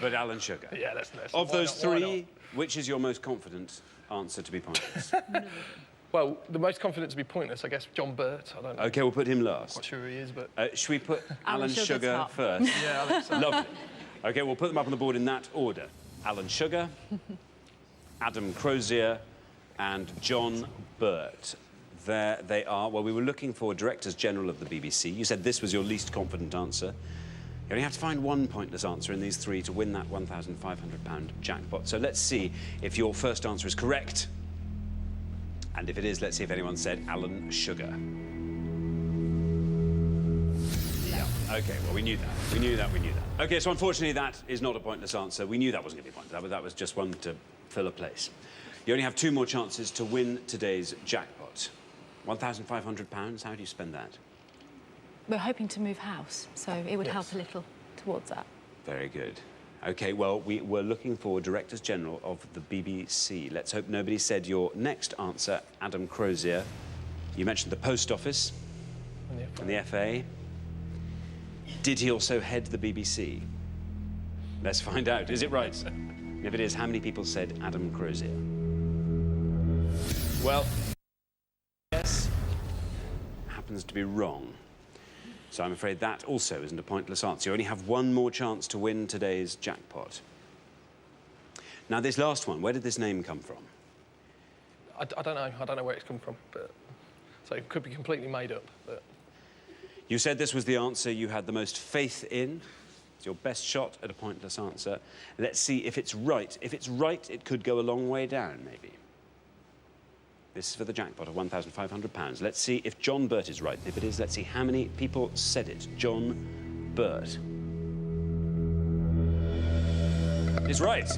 But Alan Sugar. Yeah, let's Of those three, which is your most confident answer to be pointless? Well, the most confident to be pointless, I guess, John Burt. I don't know. OK, we'll put him last. Not sure who he is, but... Should we put Alan Sugar first? Yeah, I think so. Lovely. OK, we'll put them up on the board in that order. Alan Sugar, Adam Crozier and John Burt. There they are. Well, we were looking for Directors General of the BBC. You said this was your least confident answer. You only have to find one pointless answer in these three to win that £1,500 jackpot. So let's see if your first answer is correct. And if it is, let's see if anyone said Alan Sugar. Yeah. OK, well, we knew that. We knew that. OK, so unfortunately, that is not a pointless answer. We knew that wasn't going to be pointless, but that was just one to fill a place. You only have two more chances to win today's jackpot. £1,500, how do you spend that? We're hoping to move house, so it would help a little towards that. Very good. OK, well, we were looking for Directors General of the BBC. Let's hope nobody said your next answer, Adam Crozier. You mentioned the Post Office and the FA. Did he also head the BBC? Let's find out. Is it right? If it is, how many people said Adam Crozier? Well, yes, happens to be wrong. So I'm afraid that also isn't a pointless answer. You only have one more chance to win today's jackpot. Now, this last one, where did this name come from? I don't know. I don't know where it's come from, but... So it could be completely made up, but... You said this was the answer you had the most faith in. It's your best shot at a pointless answer. Let's see if it's right. If it's right, it could go a long way down, maybe. This is for the jackpot of £1,500. Let's see if John Burt is right. If it is, let's see how many people said it. John Burt. It's right.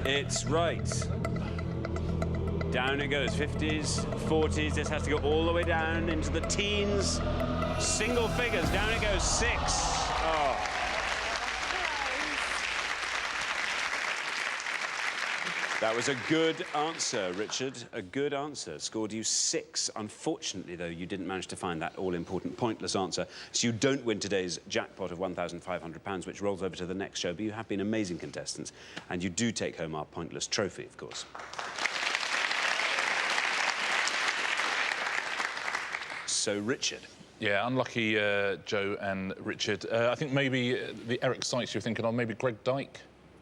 It's right. Down it goes. 50s, 40s. This has to go all the way down into the teens. Single figures. Down it goes. 6. Oh. That was a good answer, Richard. A good answer. Scored you 6. Unfortunately, though, you didn't manage to find that all-important pointless answer. So you don't win today's jackpot of £1,500, which rolls over to the next show. But you have been amazing contestants. And you do take home our pointless trophy, of course. So, Richard. Yeah, unlucky, Joe and Richard. I think maybe the Eric Sykes you're thinking of, maybe Greg Dyke?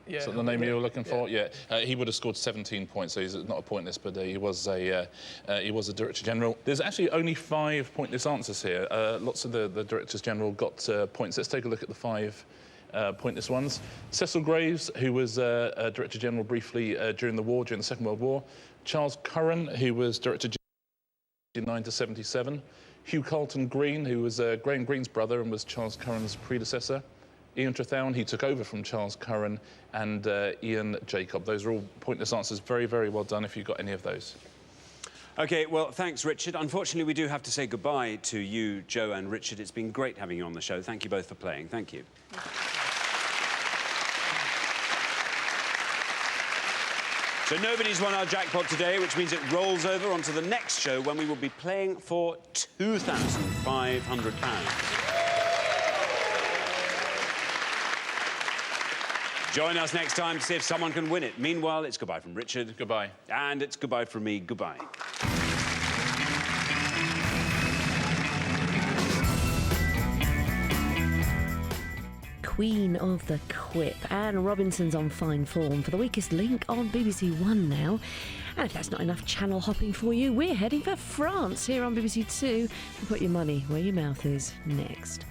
Yeah, Is that the name you were looking for? Yeah. He would have scored 17 points, so he's not a pointless, but he was a Director General. There's actually only 5 pointless answers here. Lots of the Directors General got points. Let's take a look at the 5 pointless ones. Cecil Graves, who was a Director General briefly during the war, during the Second World War. Charles Curran, who was Director General 1979 to 77. Hugh Carlton Green, who was Graham Greene's brother and was Charles Curran's predecessor. Ian Trethowan, he took over from Charles Curran, and Ian Jacob. Those are all pointless answers. Very, very well done if you got any of those. OK, well, thanks, Richard. Unfortunately, we do have to say goodbye to you, Joe and Richard. It's been great having you on the show. Thank you both for playing. Thank you. So nobody's won our jackpot today, which means it rolls over onto the next show when we will be playing for £2,500. Join us next time to see if someone can win it. Meanwhile, it's goodbye from Richard. Goodbye. And it's goodbye from me. Goodbye. Queen of the Quip. Anne Robinson's on fine form for The Weakest Link on BBC One now. And if that's not enough channel hopping for you, we're heading for France here on BBC Two. We'll put your money where your mouth is next.